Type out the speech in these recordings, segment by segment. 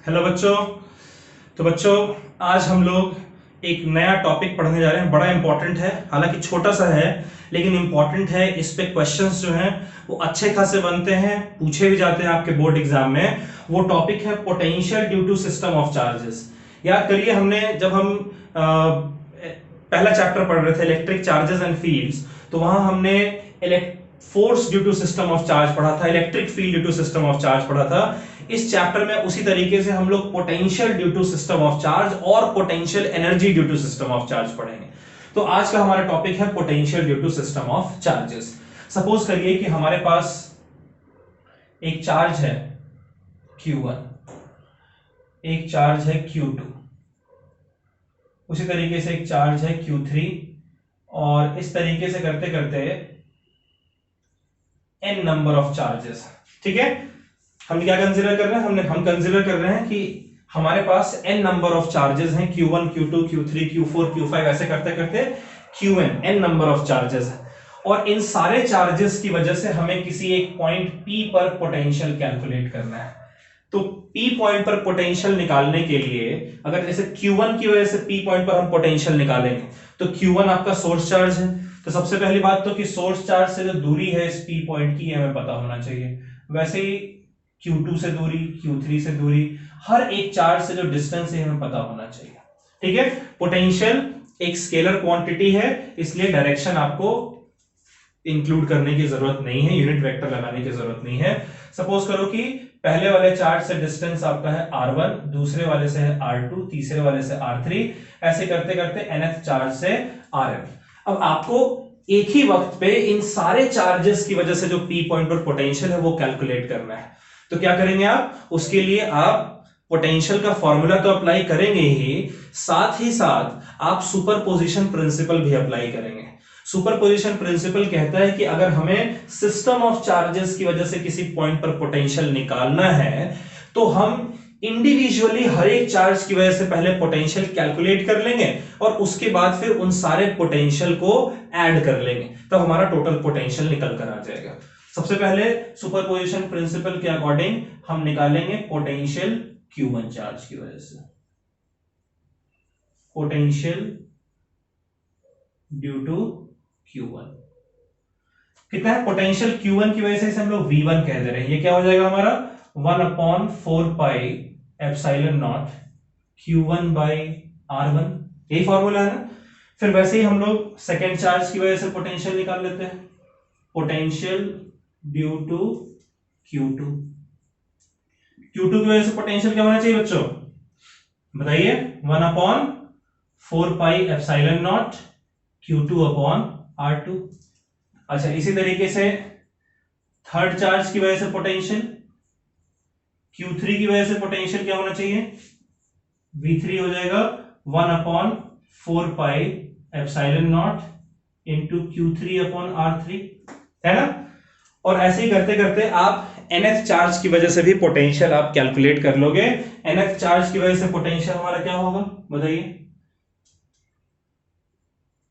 Hello बच्चों। तो बच्चों आज हम लोग एक नया टॉपिक पढ़ने जा रहे हैं। बड़ा इंपॉर्टेंट है, हालांकि छोटा सा है लेकिन इंपॉर्टेंट है। इस पे क्वेश्चंस जो हैं वो अच्छे खासे बनते हैं, पूछे भी जाते हैं आपके बोर्ड एग्जाम में। वो टॉपिक है potential due to system of charges. याद करिए, हमने जब हम पहला चैप्टर पढ़ रहे थे इलेक्ट्रिक चार्जेस एंड फील्ड्स, तो वहां हमने force due to system of charge पढ़ा था, electric field due to system of charge पढ़ा था। इस चैप्टर में उसी तरीके से हम लोग potential due to system of charge और potential energy due to system of charge पढ़ेंगे। तो आज का हमारा टॉपिक है potential due to system of charges. Suppose करिए कि हमारे पास एक चार्ज है Q1, एक चार्ज है Q2, उसी तरीके से एक चार्ज है Q3, और इस तरीके से करते करते n नंबर ऑफ चार्जेस। ठीक है, हम क्या कंसीडर कर रहे हैं? हम कंसीडर कर रहे हैं कि हमारे पास n नंबर ऑफ चार्जेस हैं, Q1, Q2, Q3, Q4, Q5, ऐसे करते करते Qn n number of charges है। और इन सारे चार्जेस की वजह से हमें किसी एक पॉइंट P पर पोटेंशियल कैलकुलेट करना है। तो P पॉइंट पर पोटेंशियल निकालने के लिए, अगर जैसे Q1 की वजह से P पॉइंट पर हम पोटेंशियल निकालेंगे, तो Q1 आपका सोर्स चार्ज है। तो सबसे पहली बात तो कि सोर्स चार्ज से जो दूरी है इस P पॉइंट की, हमें पता होना चाहिए। वैसे ही Q2 से दूरी, Q3 से दूरी, हर एक चार्ज से जो डिस्टेंस है हमें पता होना चाहिए। ठीक है, पोटेंशियल एक स्केलर क्वांटिटी है, इसलिए डायरेक्शन आपको इंक्लूड करने की जरूरत नहीं है, यूनिट वेक्टर लगाने की जरूरत नहीं है। सपोज करो कि पहले वाले चार्ज से डिस्टेंस आपका है R1, दूसरे वाले से है R2, तीसरे वाले से R3, ऐसे करते करते nth चार्ज से Rn। अब आपको एक ही वक्त पे इन सारे चार्जेस की वजह से जो P पॉइंट पर पोटेंशियल है वो कैलकुलेट करना है। तो क्या करेंगे आप? उसके लिए आप पोटेंशियल का फॉर्मूला तो अप्लाई करेंगे ही, साथ ही साथ आप सुपरपोजिशन प्रिंसिपल भी अप्लाई करेंगे। सुपरपोजिशन प्रिंसिपल कहता है कि अगर हमें सिस्टम ऑफ चार्जेस की वजह से किसी पॉइंट पर पोटेंशियल निकालना है, तो हम इंडिविजुअली हर एक चार्ज की वजह से पहले पोटेंशियल कैलकुलेट कर लेंगे और उसके बाद फिर उन सारे पोटेंशियल को ऐड कर लेंगे, तब हमारा टोटल पोटेंशियल निकल कर आ जाएगा। सबसे पहले सुपरपोजिशन प्रिंसिपल के अकॉर्डिंग हम निकालेंगे पोटेंशियल Q1 चार्ज की वजह से, पोटेंशियल ड्यू टू Q1 कितना है? पोटेंशियल Q1 की वजह से इसे हम लोग V1 कह दे रहे हैं। ये क्या हो जाएगा हमारा? 1/4 pi epsilon not Q1 by R1, यही फॉर्मूला है ना। फिर वैसे ही हम लोग सेकेंड चार्ज की वजह से पोटेंशियल निकाल लेते हैं, potential due to Q2। Q2 की वजह से पोटेंशियल क्या होना चाहिए बच्चों? बताइए। 1/4 pi epsilon not Q2 upon R2। अच्छा, इसी तरीके से थर्ड चार्ज की वजह से पोटेंशियल Q3 की वजह से पोटेंशियल क्या होना चाहिए? V3 हो जाएगा 1/4 pi epsilon naught into Q3 upon R3, है ना। और ऐसे ही करते करते आप nth चार्ज की वजह से भी पोटेंशियल आप कैलकुलेट कर लोगे। nth चार्ज की वजह से पोटेंशियल हमारा क्या होगा बताइए?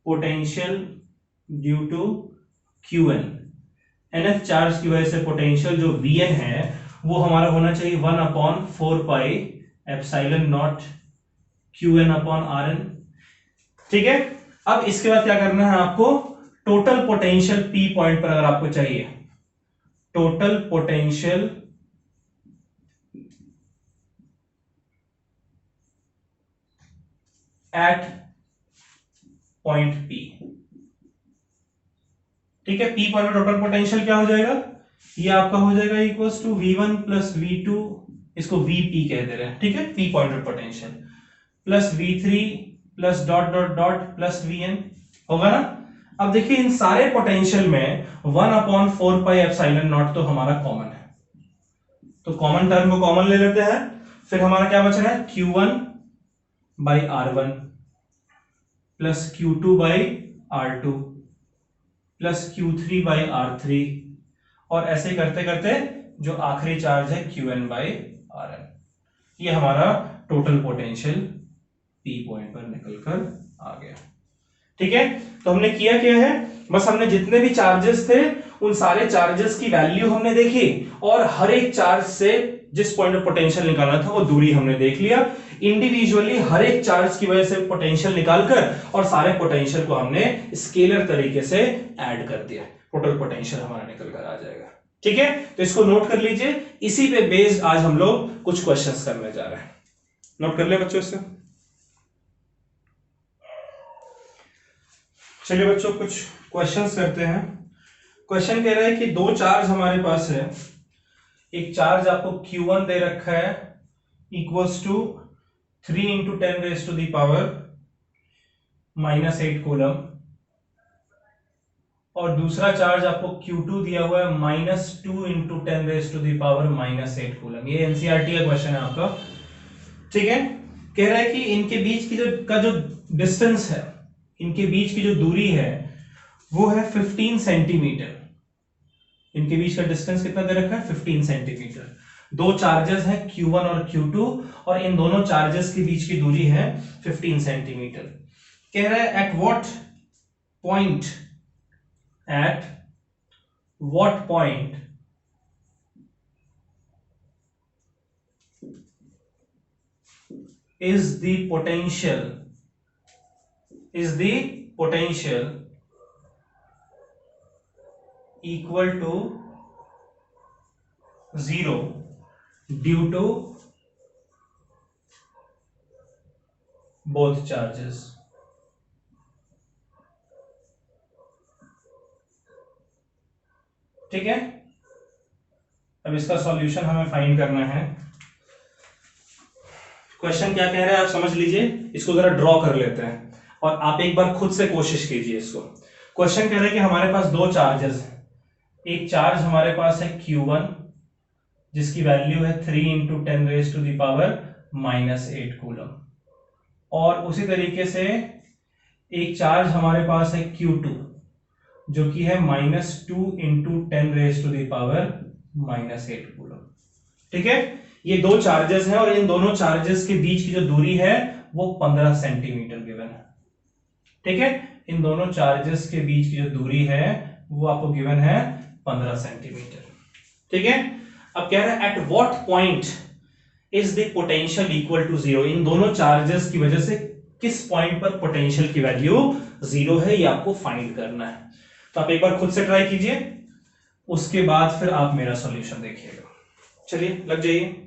Potential due to Qn। nth charge की वजह से पोटेंशियल जो Vn है वो हमारा होना चाहिए 1/4 pi epsilon not Qn upon Rn। ठीक है, अब इसके बाद क्या करना है आपको? टोटल पोटेंशियल P पॉइंट पर अगर आपको चाहिए, total potential at point P। ठीक है, P पॉइंट पर टोटल पोटेंशियल क्या हो जाएगा? ये आपका हो जाएगा equals to V1 plus V2, इसको VP कह दे रहे हैं। ठीक है, P पॉइंट पर potential plus V3 plus dot dot dot plus Vn होगा ना। अब देखिए इन सारे पोटेंशियल में 1/4 पाई एप्सिलॉन नॉट तो हमारा कॉमन है, तो कॉमन टर्म को कॉमन ले लेते हैं। फिर हमारा क्या बच रहा है? Q1 by R1 plus Q2 by R2 plus Q3 by R3, और ऐसे करते करते जो आखिरी चार्ज है Qn बाई Rn। ये हमारा टोटल पोटेंशियल P पॉइंट पर निकलकर आ गया। ठीक है, तो हमने किया क्या है? बस हमने जितने भी चार्जेस थे उन सारे चार्जेस की वैल्यू हमने देखी और हर एक चार्ज से जिस पॉइंट पे पोटेंशियल निकालना था वो दूरी हमने देख लिया। इंडिविजुअली हर एक चार्ज की वजह से पोटेंशियल निकालकर और सारे पोटेंशियल को हमने स्केलर तरीके से ऐड कर दिया, टोटल पोटेंशियल हमारा निकल कर आ जाएगा। ठीक है, तो इसको नोट कर लीजिए। इसी पे बेस्ड आज हम लोग कुछ क्वेश्चंस करने जा रहे हैं। नोट कर ले बच्चों इससे। चलिए बच्चों कुछ क्वेश्चंस करते हैं। क्वेश्चन कह रहा है कि दो चार्ज हमारे पास है। एक चार्ज आपको Q1 दे रखा है equals to 3 into 10 raise to the power -8 coulomb, और दूसरा चार्ज आपको Q2 दिया हुआ है -2 into 10 raise to the power -8 coulomb. ये एनसीईआरटी का क्वेश्चन है आपका। ठीक है, कह रहा है कि इनके बीच की जो डिस्टेंस है, इनके बीच की जो दूरी है वो है 15 सेंटीमीटर। इनके बीच का डिस्टेंस कितना दे रखा है? 15 सेंटीमीटर। दो चार्जेस हैं Q1 और Q2 और इन दोनों चार्जेस के बीच की दूरी है 15 सेंटीमीटर। कह रहा है at what point is the potential equal to 0 due to both charges। ठीक है, अब इसका सॉल्यूशन हमें फाइंड करना है। क्वेश्चन क्या कह रहा है आप समझ लीजिए, इसको जरा ड्रॉ कर लेते हैं और आप एक बार खुद से कोशिश कीजिए इसको। क्वेश्चन कह रहा है कि हमारे पास दो चार्जेस हैं। एक चार्ज हमारे पास है Q1 जिसकी वैल्यू है 3 into 10 raise to the power -8 coulomb, और उसी तरीके से एक चार्ज हमारे पास है Q2 जो कि है -2 into 10 raise to the power -8 coulomb. ठीक है, ये दो चार्जेस हैं और इन दोनों चार्जेस के बीच की जो दूरी है वो 15 सेंटीमीटर गिवन है। ठीक है, इन दोनों चार्जेस के बीच की जो दूरी है वो आपको गिवन है 15 सेंटीमीटर। ठीक है, अब कह रहा है at what point is the potential equal to 0। इन दोनों चार्जेस की वजह से किस पॉइंट पर पोटेंशियल की वैल्यू 0 है, ये आपको फाइंड करना है। तो आप एक बार खुद से ट्राई कीजिए, उसके बाद फिर आप मेरा सॉल्यूशन देखिएगा। चलिए लग जाइए।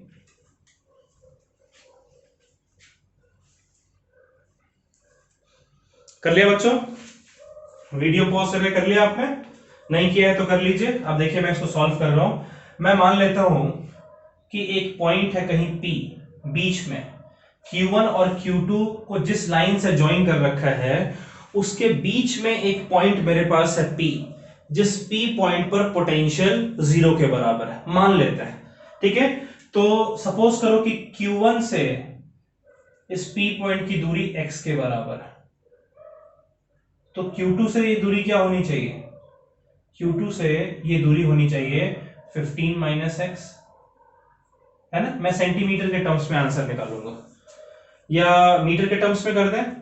कर लिया बच्चों? वीडियो पॉज करके कर लिया आपने? नहीं किया है तो कर लीजिए। अब देखिए मैं इसको सॉल्व कर रहा हूं। मैं मान लेता हूं कि एक पॉइंट है कहीं P बीच में, Q1 और Q2 को जिस लाइन से ज्वाइन कर रखा है उसके बीच में एक पॉइंट मेरे पास है P, जिस P पॉइंट पर पोटेंशियल 0 के बराबर है, मान लेते हैं। ठीक है, तो सपोज करो कि Q1 से इस P पॉइंट की दूरी x के बराबर है, तो Q2 से ये दूरी क्या होनी चाहिए? Q2 से ये दूरी होनी चाहिए 15 माइनस x, है ना? मैं सेंटीमीटर के टर्म्स में आंसर निकालूंगा या मीटर के टर्म्स में कर दें।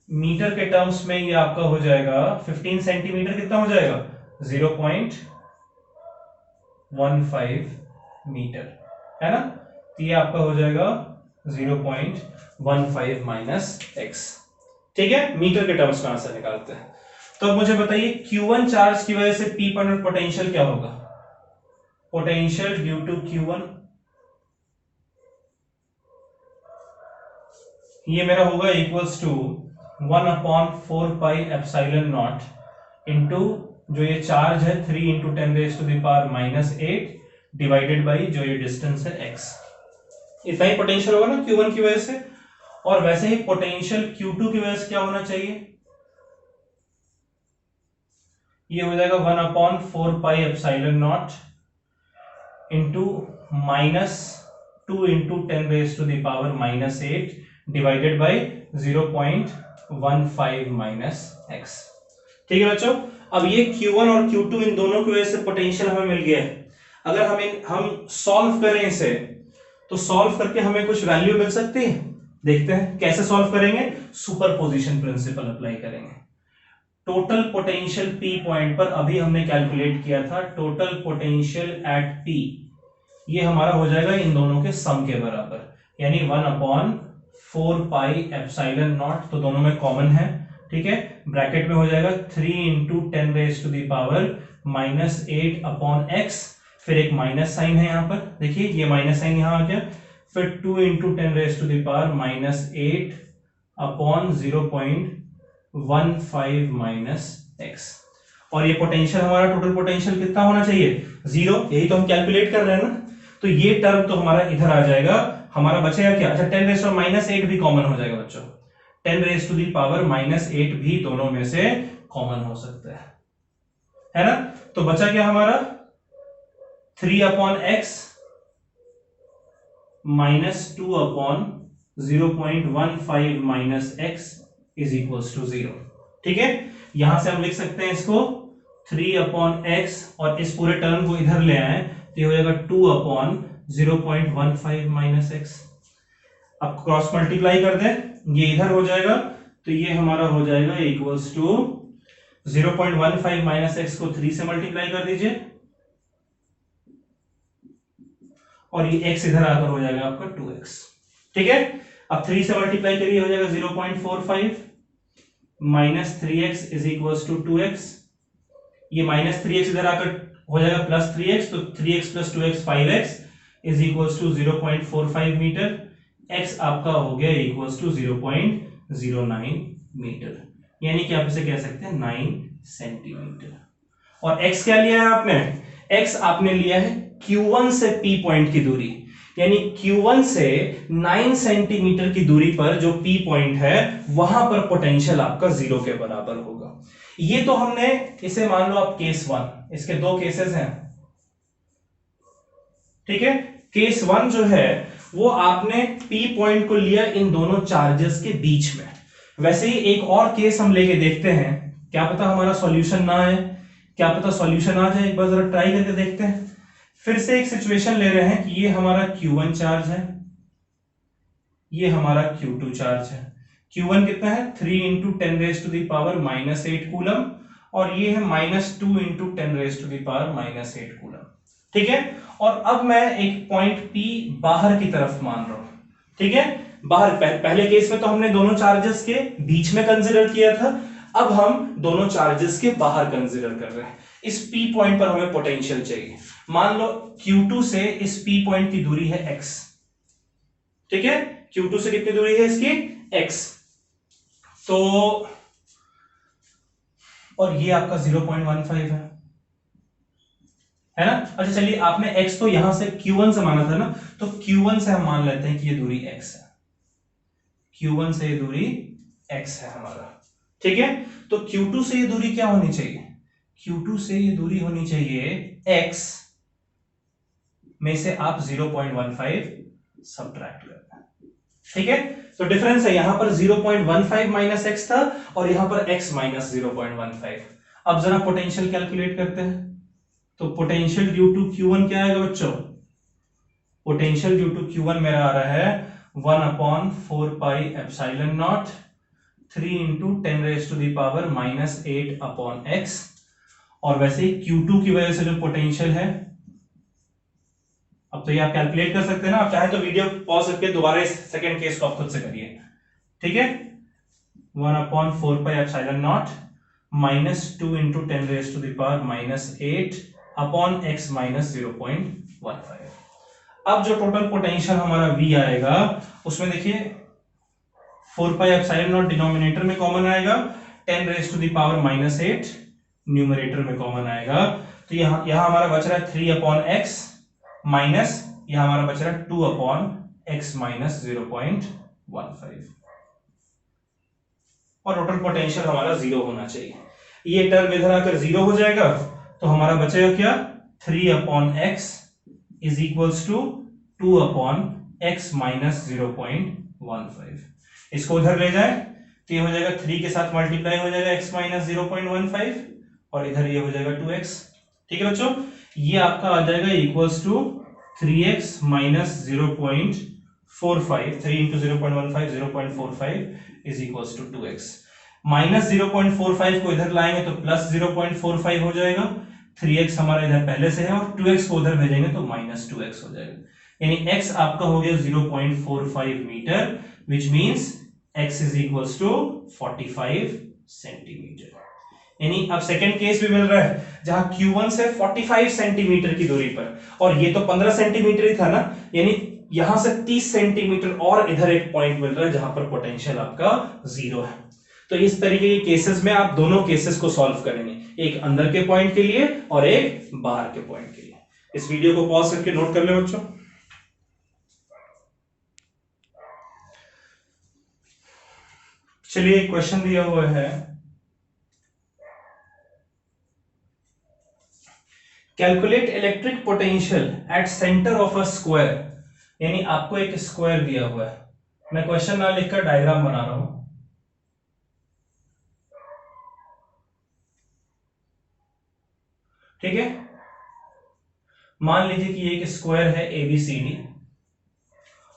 मीटर के टर्म्स में ये आपका हो जाएगा 15 सेंटीमीटर कितना हो जाएगा? 0.15 मीटर, है ना? तो ये आपका हो जाएगा 0.15 माइनस x। ठीक है, मीटर के टर्म्स में आंसर निकालते हैं। तो अब मुझे बताइए Q1 चार्ज की वजह से P पर पोटेंशियल क्या होगा? पोटेंशियल ड्यू टू Q1 ये मेरा होगा equals to 1/4 pi epsilon naught into जो ये चार्ज है 3 into 10 raise to the power -8 divided by जो ये डिस्टेंस है x। इतना ही पोटेंशियल होगा ना Q1 की वजह से, और वैसे ही पोटेंशियल Q2 की वजह से क्या होना चाहिए? ये हो जाएगा 1/4 pi epsilon naught into -2 into 10 raise to the power -8 divided by 0.15 minus x। ठीक है बच्चों, अब ये Q1 और Q2 इन दोनों की वजह से पोटेंशियल हमें मिल गया है। अगर हम सॉल्व करें इसे, तो सॉल्व करके हमें कुछ वैल्यू मिल सकती है। देखते हैं कैसे सॉल्व करेंगे। सुपरपोजिशन प्रिंसिपल अप्लाई करेंगे। टोटल पोटेंशियल P पॉइंट पर अभी हमने कैलकुलेट किया था, टोटल पोटेंशियल एट P, ये हमारा हो जाएगा इन दोनों के सम के बराबर, यानी 1/4πε0, तो दोनों में कॉमन है, ठीक है। ब्रैकेट में हो जाएगा 3 × 10⁻⁻⁸ फिर एक माइनस साइन है यहाँ पर, देखिए ये माइनस साइन यहाँ आ गया, फिर 2 × 10⁻⁸ और ये पोटेंशियल हमारा टोटल पोटेंशियल कितना होना चाहिए, 0, यही तो हम कैलकुलेट कर रहे हैं ना। तो ये टर्म तो हमारा इधर आ जाएगा, हमारा बचेगा क्या, अच्छा 10⁻⁸ भी कॉमन हो जाएगा बच्चों, 10⁻⁻8 भी दोनों में से कॉमन हो सकता है ना। तो बचा क्या हमारा 3/x - 2/0.15 - x = 0, ठीक है। यहां से हम लिख सकते हैं इसको 3/x और इस पूरे टर्म को इधर ले आए तो ये हो जाएगा 2/0.15 - x। अब क्रॉस मल्टीप्लाई कर दें, ये इधर हो जाएगा तो ये हमारा हो जाएगा इक्वल्स टू 0.15 - x को 3 से मल्टीप्लाई कर दीजिए और ये x इधर आकर हो जाएगा आपका 2x, ठीक है। अब 3 से मल्टीप्लाई करिए, हो जाएगा 0.45 - 3x = 2x, ये -3x इधर आकर हो जाएगा +3x, तो 3x + 2x 5x = 0.45 metre, x आपका हो गया = 0.09 मीटर, यानी कि आप इसे कह सकते हैं 9 सेंटीमीटर। और x क्या लिया है आपने, x आपने लिया है Q1 से P पॉइंट की दूरी, यानी Q1 से 9 सेंटीमीटर की दूरी पर जो P पॉइंट है वहां पर पोटेंशियल आपका 0 के बराबर होगा। ये तो हमने इसे मान लो आप केस 1, इसके दो केसेस हैं, ठीक है। केस 1 जो है वो आपने P पॉइंट को लिया इन दोनों चार्जेस के बीच में। वैसे ही एक और केस हम लेके देखते हैं, क्या पता हमारा सॉल्यूशन ना आए, क्या पता सॉल्यूशन आ जाए, एक बार जरा ट्राई करके देखते हैं। फिर से एक सिचुएशन ले रहे हैं कि ये हमारा Q1 चार्ज है, ये हमारा Q2 चार्ज है। Q1 कितना है 3 × 10⁻⁻8 कूलम और ये है -2 × 10⁻⁻8 कूलम, ठीक है। और अब मैं एक पॉइंट P बाहर की तरफ मान रहा हूं, ठीक है। बाहर पहले केस में तो हमने दोनों चार्जेस के बीच में कंसीडर किया था, अब हम दोनों चार्जेस के बाहर कंसीडर कर रहे हैं। इस P पॉइंट पर हमें पोटेंशियल चाहिए। मान लो Q2 से इस P पॉइंट की दूरी है x, ठीक है। Q2 से कितनी दूरी है इसकी x, तो और ये आपका 0.15 है ना। अच्छा चलिए, आपने x तो यहां से Q1 से माना था ना, तो Q1 से हम मान लेते हैं कि ये दूरी x है, Q1 से ये दूरी x है हमारा, ठीक है। तो Q2 से ये दूरी क्या होनी चाहिए, Q2 से ये दूरी होनी चाहिए x में से आप 0.15 सब्ट्रैक्ट करना, ठीक है। तो डिफरेंस है, यहां पर 0.15 - x था और यहां पर x - 0.15। अब जरा पोटेंशियल कैलकुलेट करते हैं, तो पोटेंशियल ड्यू टू Q1 क्या आएगा बच्चों, पोटेंशियल ड्यू टू Q1 मेरा आ रहा है 1/4πε0 3 × 10⁻⁻8 और वैसे ही Q2 की वजह से जो पोटेंशियल है, अब तो ये आप कैलकुलेट कर सकते हैं ना, आप चाहे तो वीडियो पॉज करके दोबारा इस सेकंड केस को आप खुद से करिए, ठीक है। 1/4πε0 -2 × 10⁻⁻8 x - 0.15। अब जो टोटल पोटेंशियल हमारा V आएगा उसमें देखिए 4πε0 डिनोमिनेटर में कॉमन आएगा, 10⁻⁻8 न्यूमरेटर में कॉमन आएगा, तो यहां हमारा बच रहा है 3/x माइनस यहां हमारा बच रहा है 2/x - 0.15 और टोटल पोटेंशियल हमारा 0 होना चाहिए। ये टर्म इधर आकर 0 हो जाएगा, तो हमारा बचेगा क्या 3/x = 2/x - 0.15। इसको उधर ले जाए तो ये हो जाएगा 3 के साथ मल्टीप्लाई हो जाएगा x - 0.15 और इधर ये हो जाएगा 2x, ठीक है बच्चों। ये आपका आ जाएगा equals to 3x - 0.45, 3 × 0.15 0.45 = 2x। Minus 0.45 को इधर लाएंगे तो प्लस 0.45 हो जाएगा, 3x हमारा इधर पहले से है और 2x को उधर भेजेंगे तो माइनस 2x हो जाएगा, यानी x आपका हो गया 0.45 metre, which means x is equals to 45 centimetre. यानी अब सेकंड केस भी मिल रहा है जहां Q1 से 45 सेंटीमीटर की दूरी पर, और ये तो 15 सेंटीमीटर ही था ना, यानी यहां से 30 सेंटीमीटर और इधर एक पॉइंट मिल रहा है जहां पर पोटेंशियल आपका जीरो है। तो इस तरीके के केसेस में आप दोनों केसेस को सॉल्व करेंगे, एक अंदर के पॉइंट के लिए और एक बाहर के पॉइंट के लिए। इस वीडियो को पॉज करके नोट कर ले बच्चों। चलिए एक क्वेश्चन दिया हुआ है, calculate electric potential at centre of a square, यानी आपको एक स्क्वायर दिया हुआ है, मैं क्वेश्चन ना लिखकर डायग्राम बना रहा हूं। ठीक है, मान लीजिए कि एक स्क्वायर है ABCD,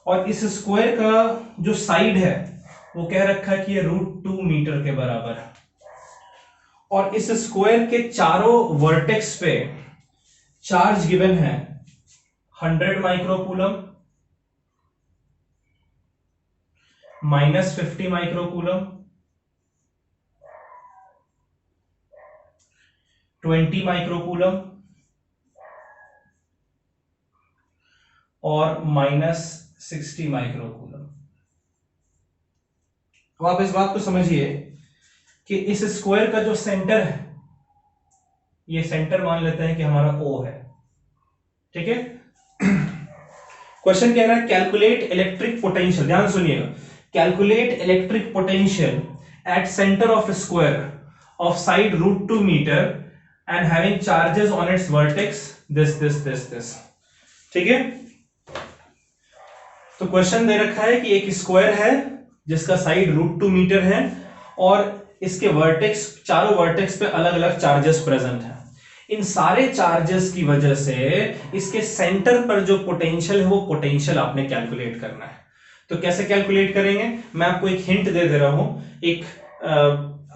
और इस स्क्वायर का जो साइड है वो कह रखा है कि ये √2 मीटर के बराबर है, और इस स्क्वायर के चारों वर्टेक्स पे चार्ज गिवन है 100 माइक्रोकूलम, -50 माइक्रोकूलम, 20 माइक्रोकूलम और -60 माइक्रोकूलम। तो आप इस बात को समझिए कि इस स्क्वायर का जो सेंटर है, ये सेंटर मान लेते हैं कि हमारा O है। ठीक है, क्वेश्चन कह रहा है कैलकुलेट इलेक्ट्रिक पोटेंशियल, ध्यान सुनिएगा, calculate electric potential at centre of square of side √2 metre and having charges on its vertex this. ठीक है, तो क्वेश्चन दे रखा है कि एक स्क्वायर है जिसका साइड √2 मीटर है और इसके वर्टेक्स, चारों वर्टेक्स पे अलग अलग चार्जेस प्रेजेंट हैं। इन सारे चार्जेस की वजह से इसके सेंटर पर जो पोटेंशियल है वो पोटेंशियल आपने कैलकुलेट करना है। तो कैसे कैलकुलेट करेंगे, मैं आपको एक हिंट दे रहा हूं,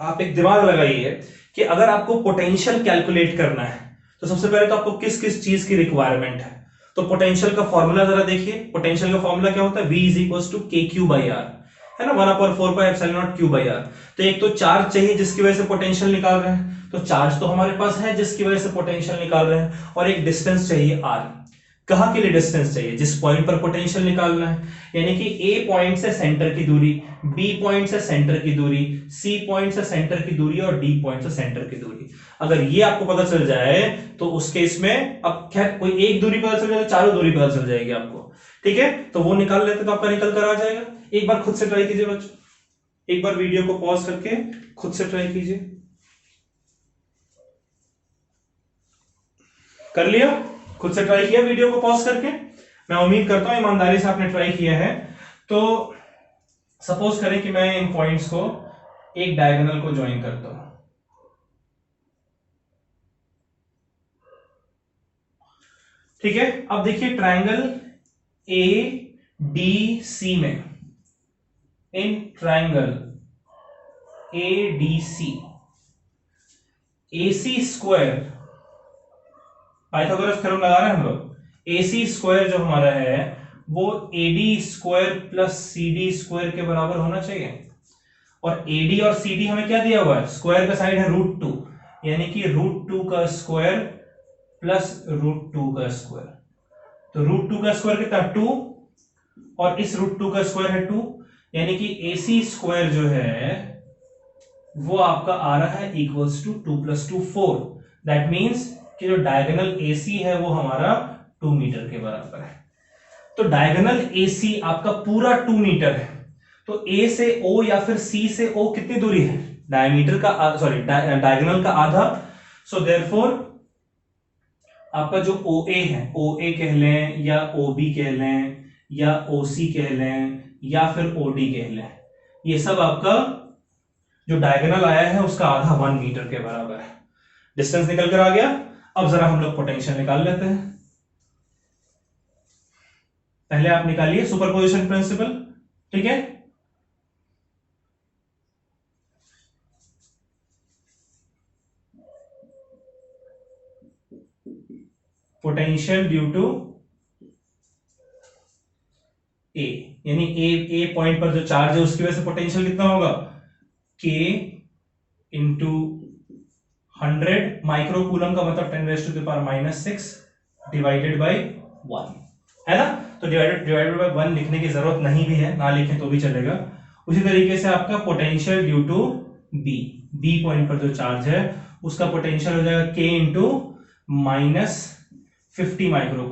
आप एक दिमाग लगाइए कि अगर आपको पोटेंशियल कैलकुलेट करना है तो सबसे पहले तो आपको किस किस चीज की रिक्वायरमेंट है। तो पोटेंशियल का फॉर्मूला जरा देखिए, पोटेंशियल का फॉर्मूला क्या होता है, V is equal to KQ/R, है ना, 1/4πε0 Q/R। तो एक तो चार्ज चाहिए जिसकी वजह से पोटेंशियल निकाल रहे हैं, तो चार्ज तो हमारे पास है जिसकी वजह से पोटेंशियल निकाल रहे हैं, और एक डिस्टेंस चाहिए R। कहां के लिए डिस्टेंस चाहिए, जिस पॉइंट पर पोटेंशियल निकालना है, यानी कि A पॉइंट से सेंटर की दूरी, B पॉइंट से सेंटर की दूरी, C पॉइंट से सेंटर की दूरी और D पॉइंट से सेंटर की दूरी। अगर ये आपको पता चल जाए तो उस केस में, अब खैर कोई एक दूरी पता चल जाए तो चारों दूरी पता चल जाएगी आपको। ठीक है, तो वो निकाल लेते तो आपका निकल कर आ जाएगा। एक बार खुद से ट्राई कीजिए बच्चों, एक बार वीडियो को पॉज करके खुद से ट्राई कीजिए। कर लिया, खुद से ट्राई किया वीडियो को पॉज करके, मैं उम्मीद करता हूं ईमानदारी से आपने ट्राई किया है। तो सपोज करें कि मैं इन पॉइंट्स को एक डायगोनल को ज्वाइन करता हूं। ठीक है, अब देखिए ट्रायंगल ADC में, in triangle ADC AC square, Pythagoras theorem लगा रहे हैं हम लोग, AC स्क्वायर जो हमारा है वो AD square plus CD square के बराबर होना चाहिए, और AD और CD हमें क्या दिया हुआ है, स्क्वायर का साइड है √2, यानी कि √2 का स्क्वायर प्लस √2 का स्क्वायर। तो √2 का स्क्वायर कितना, 2, और इस √2 का स्क्वायर है 2, यानी कि AC स्क्वायर जो है वो आपका आ रहा है इक्वल्स टू 2 + 2 4। दैट मीन्स कि जो डायगोनल AC है वो हमारा 2 मीटर के बराबर है। तो डायगोनल AC आपका पूरा 2 मीटर है, तो A से O या फिर C से O कितनी दूरी है, डायमीटर का, सॉरी डायगोनल का आधा। सो देयरफॉर आपका जो OA है, OA कह लें या OB कह लें या OC कह लें या फिर OD कह लें, ये सब आपका जो डायगोनल आया है उसका आधा 1 मीटर के बराबर है। डिस्टेंस निकल कर आ गया। अब जरा हम लोग पोटेंशियल निकाल लेते हैं। पहले आप निकालिए सुपरपोजिशन प्रिंसिपल। ठीक है, पोटेंशियल ड्यू टू ए, यानी ए पॉइंट पर जो चार्ज है उसकी वजह से पोटेंशियल कितना होगा, के इंटू 100 माइक्रो कूलम का मतलब 10⁻⁻⁶ डिवाइडेड बाई 1 है ना। तो डिवाइडेड बाई 1 लिखने की जरूरत नहीं भी है, ना लिखें तो भी चलेगा। उसी तरीके से आपका potential due to B point पर जो चार्ज है उसका पोटेंशियल हो जाएगा के इंटू -50 माइक्रो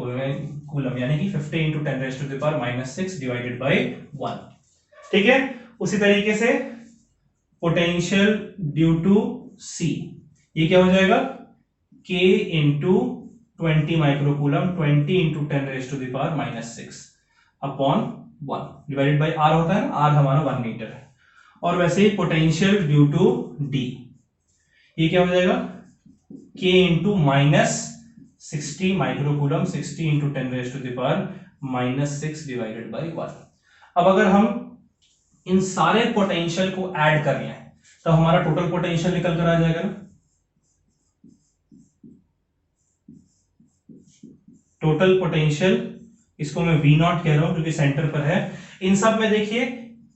कूलम, यानी कि 50 इंटू 10⁻⁻⁶ डिवाइडेड बाई 1। ठीक है, उसी तरीके से पोटेंशियल ड्यू टू सी, ये क्या हो जाएगा, k into 20 micro coulomb 20 into 10⁻⁻⁶ upon 1 divided by r होता है ना, r हमारा 1 मीटर है। और वैसे ही पोटेंशियल ड्यू टू d, ये क्या हो जाएगा, k into -60 micro coulomb 60 into 10⁻⁻⁶ divided by 1। अब अगर हम इन सारे पोटेंशियल को ऐड कर लें तो हमारा टोटल पोटेंशियल निकल कर आ जाएगा ना। टोटल पोटेंशियल, इसको मैं V0 कह रहा हूं क्योंकि सेंटर पर है। इन सब में देखिए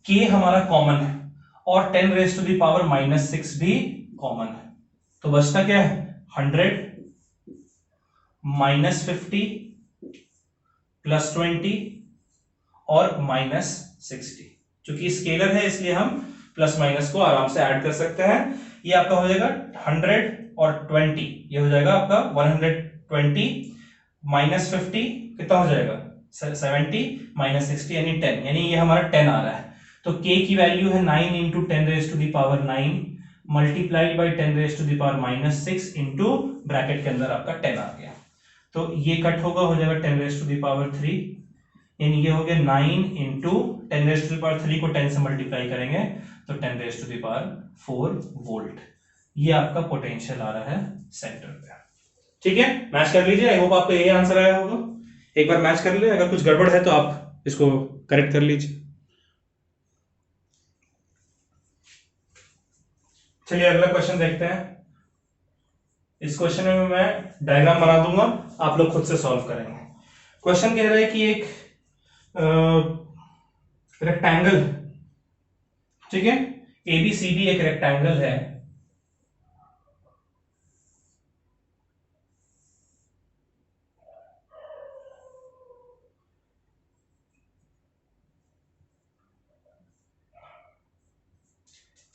K हमारा कॉमन है और 10⁻⁻⁶ भी कॉमन है, तो बचता क्या है, 100 -50 +20 और -60। चूंकि स्केलर है इसलिए हम प्लस माइनस को आराम से ऐड कर सकते हैं। ये आपका हो जाएगा 100 और 20, ये हो जाएगा आपका 120 -50 कितना हो जाएगा, 70 -60 यानी 10, यानी ये हमारा 10 आ रहा है। तो k की वैल्यू है 9 into 10⁻⁹ multiplied by 10⁻⁻⁶ into bracket के अंदर आपका 10 आ गया। तो ये कट होगा, हो जाएगा 10⁻3, यानी ये हो गया 9 इंटू 10⁻3 को 10 से मल्टीप्लाई करेंगे तो 10⁻4 वोल्ट। ये आपका पोटेंशियल आ रहा है सेंटर पे। ठीक है, मैच कर लीजिए। आई होप आपको यही आंसर आया होगा। एक बार मैच कर ले, अगर कुछ गड़बड़ है तो आप इसको करेक्ट कर लीजिए। चलिए अगला क्वेश्चन देखते हैं। इस क्वेश्चन में मैं डायग्राम बना दूंगा, आप लोग खुद से सॉल्व करेंगे। क्वेश्चन कह रहा है कि एक रेक्टेंगल, ठीक है, ABCD एक रेक्टेंगल है,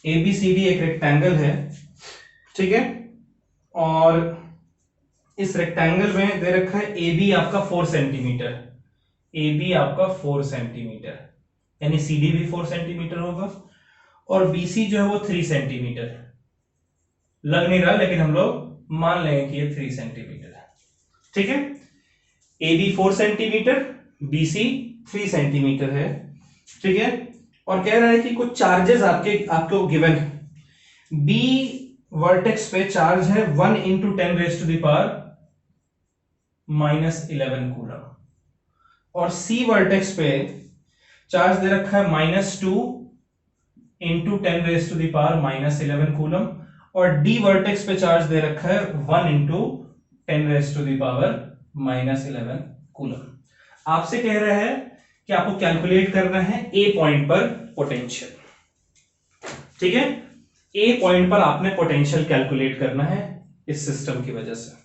ABCD एक रेक्टेंगल है, ठीक है, और इस रेक्टेंगल में दे रखा है AB आपका 4 सेंटीमीटर, AB आपका 4 सेंटीमीटर, यानी CD भी 4 सेंटीमीटर होगा, और BC जो है वो 3 सेंटीमीटर लग नहीं रहा, लेकिन हम लोग मान लेंगे कि ये 3 सेंटीमीटर है। ठीक है, AB 4 सेंटीमीटर, BC 3 सेंटीमीटर है। ठीक है, और कह रहा है कि कुछ चार्जेस आपको गिवन है। B वर्टेक्स पे चार्ज है 1 इंटू 10⁻⁻11 कूलम, और C वर्टेक्स पे चार्ज दे रखा है -2 इंटू 10⁻⁻11 कूलम, और D वर्टेक्स पे चार्ज दे रखा है 1 इंटू 10⁻11 कूलम। आपसे कह रहा है कि आपको कैलकुलेट करना है A पॉइंट पर पोटेंशियल। ठीक है, A पॉइंट पर आपने पोटेंशियल कैलकुलेट करना है इस सिस्टम की वजह से।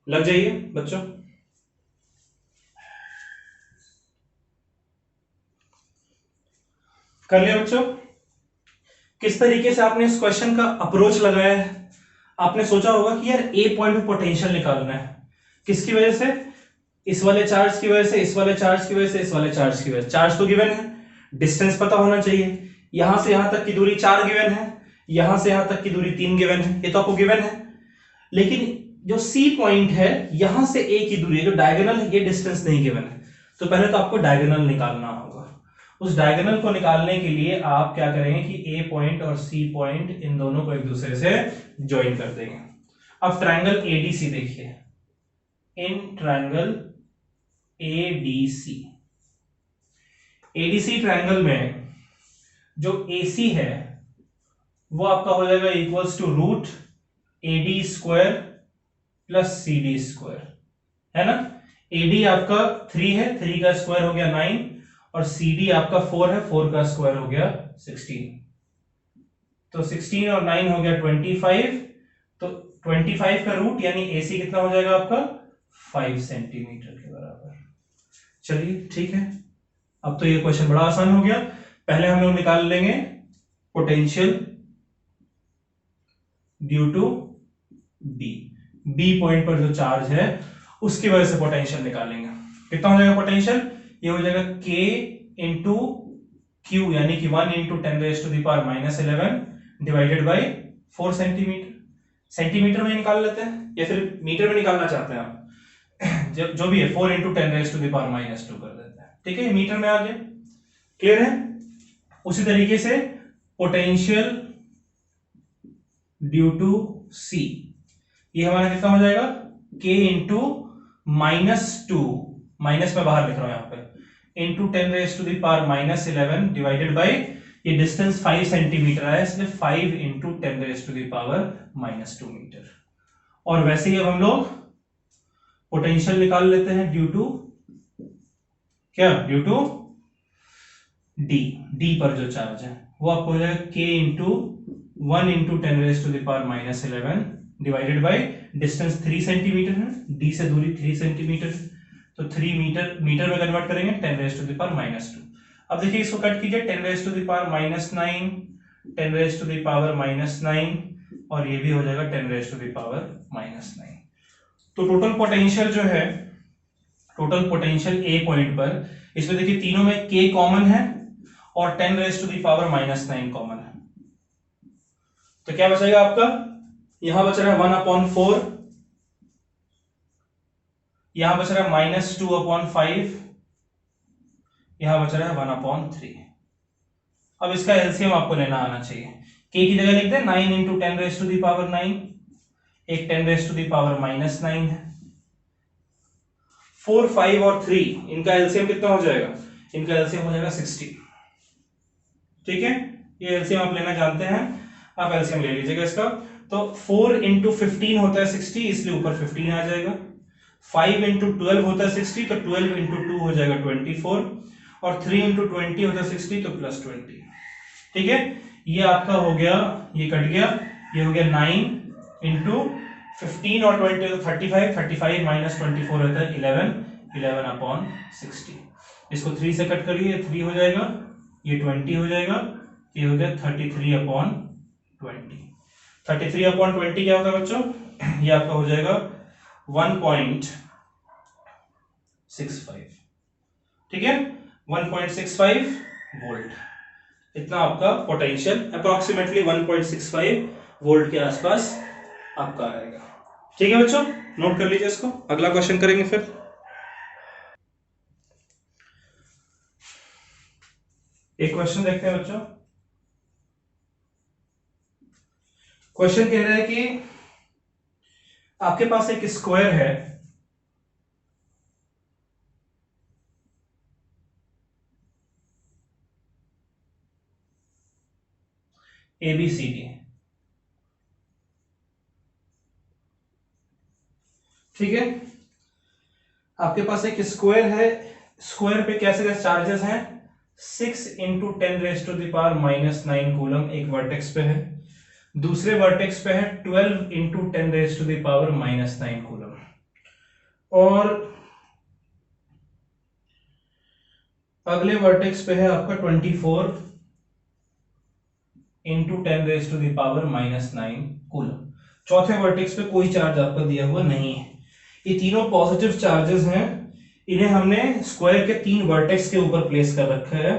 लग जाइए बच्चों। कर लिया बच्चों? किस तरीके से आपने इस क्वेश्चन का अप्रोच लगाया है? आपने सोचा होगा कि यार A पॉइंट पे पोटेंशियल निकालना है, किसकी वजह से? इस वाले चार्ज की वजह से, इस वाले चार्ज की वजह से, इस वाले चार्ज की वजह से। चार्ज तो गिवन है, डिस्टेंस पता होना चाहिए। यहां से यहां तक की दूरी 4 गिवन है, यहां से यहां तक की दूरी 3 गिवन है, ये तो आपको गिवन है। लेकिन जो C पॉइंट है, यहां से A की दूरी, जो डायगोनल है, ये डिस्टेंस नहीं गिवन है। तो पहले तो आपको डायगोनल निकालना होगा। उस डायगोनल को निकालने के लिए आप क्या करेंगे कि A पॉइंट और C पॉइंट, इन दोनों को एक दूसरे से ज्वाइन कर देंगे। अब ट्रायंगल ADC देखिए, इन ट्रायंगल ADC ट्रायंगल में जो AC है वो आपका हो जाएगा equals to √AD² plus C D square, है ना। एडी आपका 3 है, 3 का स्क्वायर हो गया 9, और सी डी आपका 4 है, 4 का स्क्वायर हो गया 16। तो 16 और 9 हो गया 25। तो 25 का रूट यानी एसी कितना हो जाएगा आपका 5 सेंटीमीटर के बराबर। चलिए ठीक है, अब तो ये क्वेश्चन बड़ा आसान हो गया। पहले हम लोग निकाल लेंगे potential due to B point पर जो चार्ज है उसकी वजह से पोटेंशियल निकालेंगे। कितना हो जाएगा पोटेंशियल, ये हो जाएगा K इंटू क्यू यानी कि 1 into 10⁻⁻11 divided by 4 centimetre. Centimetre में निकाल लेते हैं या फिर मीटर में निकालना चाहते हैं आप, जो भी है 4 इंटू 10⁻⁻2 कर देते हैं। ठीक है, मीटर में आ गया, क्लियर है। उसी तरीके से पोटेंशियल ड्यू टू सी, ये हमारा कितना हो जाएगा K इंटू -2, माइनस में बाहर लिख रहा हूं यहां पे, इंटू 10⁻⁻11 डिवाइडेड बाई, ये डिस्टेंस 5 सेंटीमीटर है इसलिए 5 इंटू 10⁻⁻2 मीटर। और वैसे ही अब हम लोग पोटेंशियल निकाल लेते हैं ड्यू टू क्या, ड्यू टू डी पर जो चार्ज है वो आपको हो जाएगा K into 1 into 10⁻⁻11 divided by distance 3 centimetre है, डी से दूरी 3 सेंटीमीटर, तो 3 मीटर मीटर में कन्वर्ट करेंगे 10⁻⁻2। अब देखिए इसको कट कीजिए, 10⁻⁹, 10⁻⁹, और ये भी हो जाएगा 10⁻⁹। तो टोटल पोटेंशियल जो है, टोटल पोटेंशियल ए पॉइंट पर, इसमें देखिए तीनों में K कॉमन है और 10⁻⁻9 कॉमन है, तो क्या बचेगा आपका, यहां बच रहा है 1/4, यहां बच रहा है -2/5, यहां बच रहा है 1/3। अब इसका एलसीएम आपको लेना आना चाहिए। K की जगह लिख दे 9 इंटू 10⁻9, एक 10⁻⁻9 है, 4, 5 और 3 इनका एलसीएम कितना हो जाएगा, इनका एलसीएम हो जाएगा 60। ठीक है, ये एलसीएम आप लेना जानते हैं, आप एलसीएम ले लीजिएगा इसका। तो 4 इंटू 15 होता है 60, इसलिए ऊपर 15 आ जाएगा। 5 इंटू 12 होता है 60, तो 12 इंटू 2 हो जाएगा 24, और 3 इंटू 20 होता है 60, तो प्लस 20। ठीक है, ये आपका हो गया, ये कट गया, ये हो गया 9 इंटू 15 और 20 तो 35, 35 माइनस 24 होता है 11, 11/60। इसको 3 से कट करिए, 3 हो जाएगा, ये 20 हो जाएगा, ये हो गया 33/20। 33/20 क्या होगा बच्चों, ये आपका हो जाएगा 1.65। ठीक है, 1.65 वोल्ट, इतना आपका पोटेंशियल अप्रोक्सीमेटली 1.65 वोल्ट के आसपास आपका आएगा। ठीक है बच्चों, नोट कर लीजिए इसको, अगला क्वेश्चन करेंगे फिर। एक क्वेश्चन देखते हैं बच्चों। क्वेश्चन कह रहा है कि आपके पास एक स्क्वायर है, ABCD, ठीक है, आपके पास एक स्क्वायर है, स्क्वायर पे कैसे कैसे चार्जेस हैं, 6 इंटू 10⁻⁻9 कूलम एक वर्टेक्स पे है, दूसरे वर्टेक्स पे है 12 इंटू 10⁻⁻9 कूलम, और अगले वर्टेक्स पे है आपका 24 इंटू 10⁻⁻9 कूलम। चौथे वर्टेक्स पे कोई चार्ज आपका दिया हुआ नहीं है, ये तीनों पॉजिटिव चार्जेस हैं, इन्हें हमने स्क्वायर के 3 वर्टेक्स के ऊपर प्लेस कर रखा है।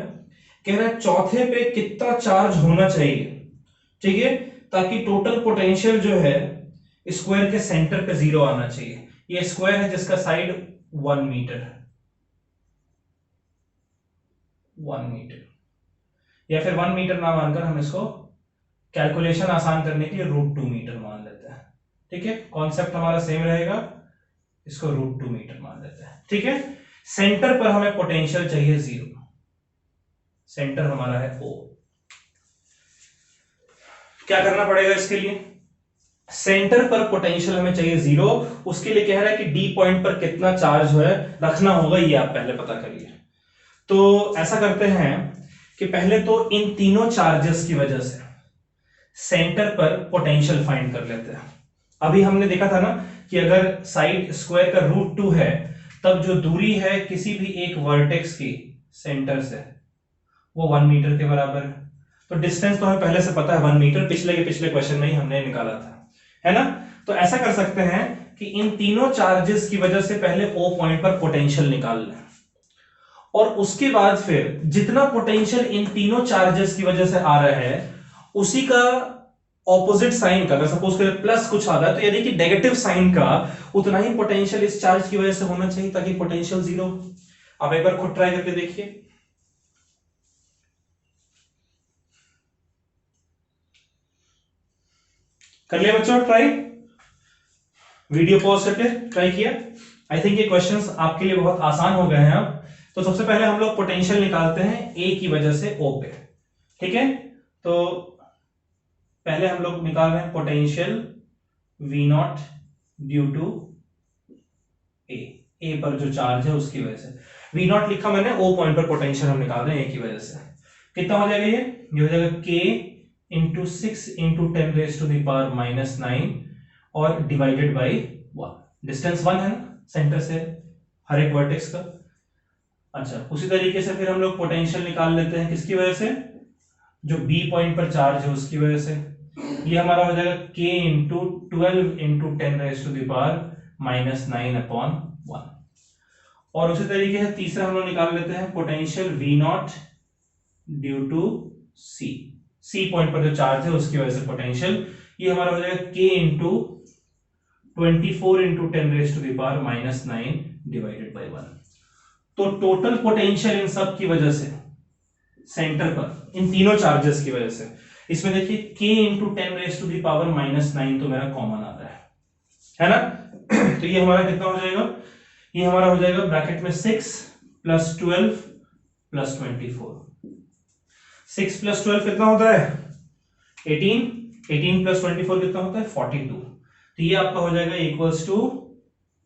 कह रहा है चौथे पे कितना चार्ज होना चाहिए, ठीक है, ताकि टोटल पोटेंशियल जो है स्क्वायर के सेंटर पे 0 आना चाहिए। ये स्क्वायर है जिसका साइड 1 मीटर, 1 मीटर, या फिर 1 मीटर ना मानकर हम इसको कैलकुलेशन आसान करने के लिए √2 मीटर मान लेते हैं। ठीक है, कॉन्सेप्ट हमारा सेम रहेगा, इसको √2 मीटर मान लेते हैं। ठीक है, सेंटर पर हमें पोटेंशियल चाहिए 0, सेंटर हमारा है O। क्या करना पड़ेगा इसके लिए, सेंटर पर पोटेंशियल हमें चाहिए 0, उसके लिए कह रहा है कि डी पॉइंट पर कितना चार्ज जो है रखना होगा, ये आप पहले पता करिए। तो ऐसा करते हैं कि पहले तो इन तीनों चार्जेस की वजह से सेंटर पर पोटेंशियल फाइंड कर लेते हैं। अभी हमने देखा था ना कि अगर साइड स्क्वायर का √2 है, तब जो दूरी है किसी भी एक वर्टेक्स की सेंटर से वो 1 मीटर के बराबर है। तो डिस्टेंस तो हमें पहले से पता है 1 मीटर, पिछले के पिछले क्वेश्चन में ही हमने निकाला था, है ना। तो ऐसा कर सकते हैं कि इन तीनों चार्जेस की वजह से पहले O पॉइंट पर पोटेंशियल निकाल लें, और उसके बाद फिर जितना पोटेंशियल इन तीनों चार्जेस की वजह से आ रहा है उसी का ऑपोजिट साइन का, अगर सपोज करें प्लस कुछ आ रहा है तो यानी कि नेगेटिव साइन का उतना ही पोटेंशियल इस चार्ज की वजह से होना चाहिए ताकि पोटेंशियल 0। आप एक बार खुद ट्राई करके देखिए। कर लिया बच्चों ट्राई? वीडियो पॉज करके ट्राई किया? आई थिंक ये क्वेश्चंस आपके लिए बहुत आसान हो गए हैं अब। तो सबसे पहले हम लोग पोटेंशियल निकालते हैं ए की वजह से ओ पे, ठीक है। तो पहले हम लोग निकाल रहे हैं potential V naught due to A पर जो चार्ज है उसकी वजह से। वी नॉट लिखा मैंने, ओ पॉइंट पर पोटेंशियल हम निकाल रहे हैं ए की वजह से। कितना हो जाएगा ये हो जाएगा k इंटू 6 इंटू 10⁻⁻⁹ और डिवाइडेड बाई 1। डिस्टेंस 1 है ना सेंटर से हर एक वर्टेक्स का। अच्छा, उसी तरीके से फिर हम लोग पोटेंशियल निकाल लेते हैं किसकी वजह से, जो बी पॉइंट पर चार्ज है उसकी वजह से। ये हमारा हो जाएगा k इंटू 12 इंटू 10⁻⁻⁹/1। और उसी तरीके से तीसरा हम लोग निकाल लेते हैं potential V naught due to C point पर जो चार्ज है उसकी वजह से पोटेंशियल। ये हमारा हो जाएगा k into 24 into 10⁻⁻⁹ divided by 1। तो टोटल पोटेंशियल इन सब की वजह से सेंटर पर इन तीनों चार्जेस की वजह से, इसमें देखिए k इंटू 10⁻⁹ तो मेरा कॉमन आ रहा है ना। तो ये हमारा कितना हो जाएगा, ये हमारा हो जाएगा ब्रैकेट में 6 प्लस 12 प्लस 24। 6 प्लस 12 कितना होता है 18, 18 प्लस 24 कितना होता है 42। तो ये आपका हो जाएगा equals to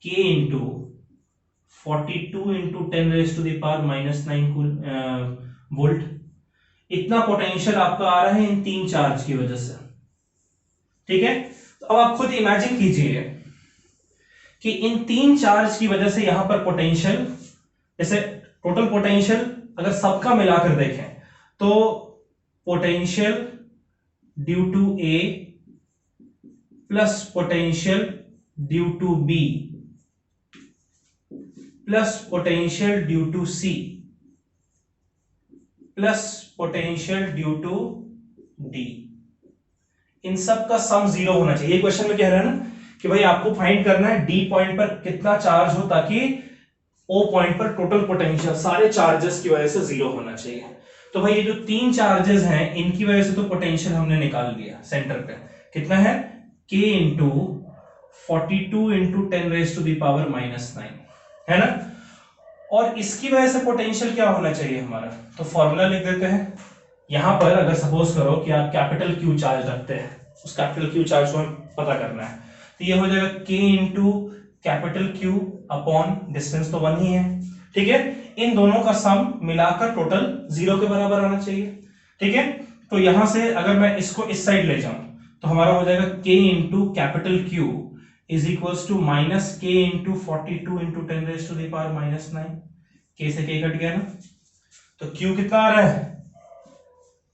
k into 42 into 10⁻⁻⁹ volt. इतना पोटेंशियल आपका आ रहा है इन तीन चार्ज की वजह से, ठीक है। तो अब आप खुद इमेजिन कीजिए कि इन तीन चार्ज की वजह से यहां पर पोटेंशियल, जैसे टोटल पोटेंशियल अगर सबका मिलाकर देखें तो potential due to A plus potential due to B plus potential due to C plus potential due to D, इन सब का सम 0 होना चाहिए। ये क्वेश्चन में कह रहा है ना कि भाई आपको फाइंड करना है डी पॉइंट पर कितना चार्ज हो ताकि ओ पॉइंट पर टोटल पोटेंशियल सारे चार्जेस की वजह से 0 होना चाहिए। तो भाई ये जो तीन चार्जेस हैं इनकी वजह से तो पोटेंशियल हमने निकाल दिया सेंटर पे, कितना है k इंटू 42 इंटू 10⁻⁻⁹ है ना। और इसकी वजह से पोटेंशियल क्या होना चाहिए हमारा, तो फॉर्मूला लिख देते हैं। यहां पर अगर सपोज करो कि आप कैपिटल क्यू चार्ज रखते हैं, उस कैपिटल क्यू चार्ज को हमें पता करना है, तो ये हो जाएगा k into capital Q upon distance तो 1 ही है, ठीक है। इन दोनों का सम मिलाकर टोटल 0 के बराबर आना चाहिए, ठीक है। तो यहां से अगर मैं इसको इस साइड ले जाऊं तो हमारा हो जाएगा k into capital Q is equals to minus k into 42 into 10⁻⁻⁹ k से k कट गया ना, तो q कितना आ रहा है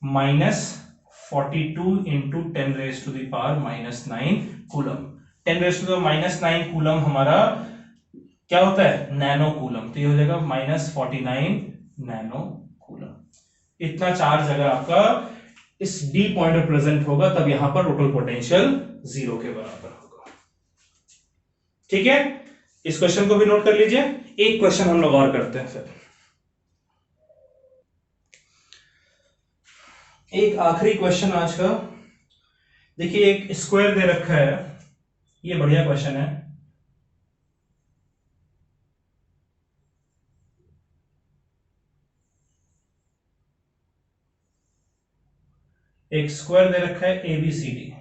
-42 इंटू 10⁻⁻⁹ कूलम। 10⁻⁻⁹ कूलम हमारा क्या होता है नैनो कूलम, तो ये हो जाएगा -49 नैनो कूलम। इतना चार्ज अगर आपका इस डी पॉइंट पर प्रेजेंट होगा तब यहां पर टोटल पोटेंशियल 0 के बराबर होगा, ठीक है। इस क्वेश्चन को भी नोट कर लीजिए। एक क्वेश्चन हम लोग और करते हैं फिर, एक आखिरी क्वेश्चन आज का। देखिए एक स्क्वायर दे रखा है, ये बढ़िया क्वेश्चन है। एक स्क्वायर दे रखा है ABCD,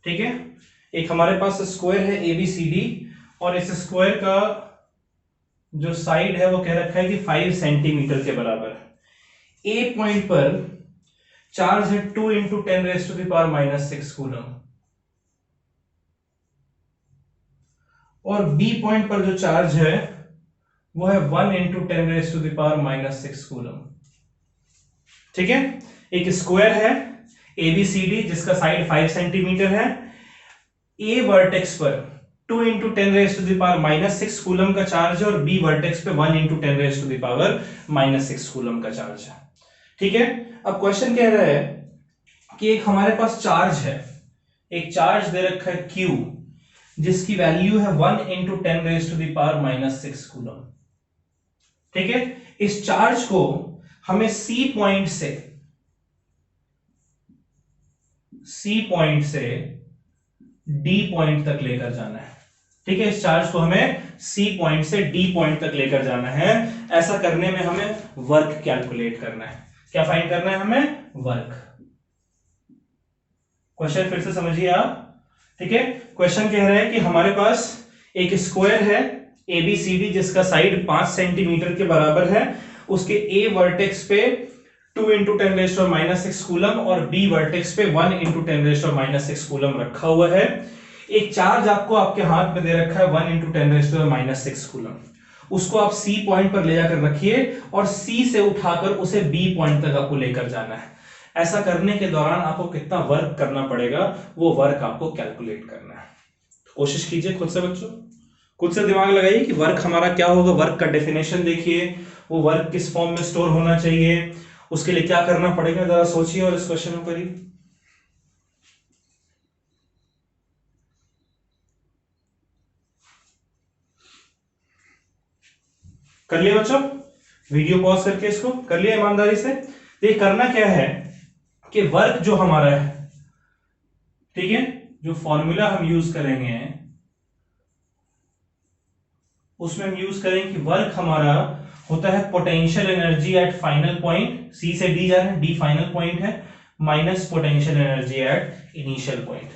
ठीक है, एक हमारे पास स्क्वायर है ABCD और इस स्क्वायर का जो साइड है वो कह रखा है कि 5 सेंटीमीटर के बराबर है। ए पॉइंट पर चार्ज है 2 इंटू 10⁻⁻⁶ कूलम और बी पॉइंट पर जो चार्ज है वो है 1 इंटू 10⁻⁻⁶ कूलम। ठीक है, एक स्क्वायर है ABCD जिसका साइड 5 सेंटीमीटर है। ए वर्टेक्स पर 2 इंटू 10⁻⁻⁶ कूलम का चार्ज है और बी वर्टेक्स पे 1 इंटू 10⁻⁻⁶ कूलम का चार्ज है। ठीक है, अब क्वेश्चन कह रहा है कि एक हमारे पास चार्ज है, एक चार्ज दे रखा है Q जिसकी वैल्यू है 1 इंटू 10⁻⁻⁶ कूलम। ठीक है, इस चार्ज को हमें C पॉइंट से D पॉइंट तक लेकर जाना है। ठीक है, इस चार्ज को हमें C पॉइंट से D पॉइंट तक लेकर जाना है। ऐसा करने में हमें वर्क कैलकुलेट करना है। क्या फाइंड करना है हमें? वर्क। क्वेश्चन फिर से समझिए आप। ठीक है, क्वेश्चन कह रहा है कि हमारे पास एक स्क्वायर है ABCD जिसका साइड 5 सेंटीमीटर के बराबर है। उसके A वर्टेक्स पे 2 इंटू 10⁻⁻⁶ कूलम और B वर्टेक्स पे 1 इंटू 10⁻⁻⁶ कूलम रखा हुआ है। एक चार्ज आपको आपके हाथ में दे रखा है 1 इंटू 10⁻⁻⁶ कूलम। उसको आप C पॉइंट पर ले जाकर रखिए और C से उठाकर उसे B पॉइंट तक आपको लेकर जाना है। ऐसा करने के दौरान आपको कितना वर्क करना पड़ेगा वो वर्क आपको कैलकुलेट करना है। कोशिश कीजिए खुद से बच्चों, खुद से दिमाग लगाइए कि वर्क हमारा क्या होगा। वर्क का डेफिनेशन देखिए, वो वर्क किस फॉर्म में स्टोर होना चाहिए, उसके लिए क्या करना पड़ेगा, जरा सोचिए और इस क्वेश्चन को करिए। कर लिया बच्चों? वीडियो पॉज करके इसको कर लिया ईमानदारी से। ये करना क्या है कि वर्क जो हमारा है, ठीक है, जो फॉर्मूला हम यूज करेंगे उसमें हम यूज करेंगे कि वर्क हमारा होता है potential energy at final point, C से डी जा रहा है, डी फाइनल पॉइंट है, minus potential energy at initial point.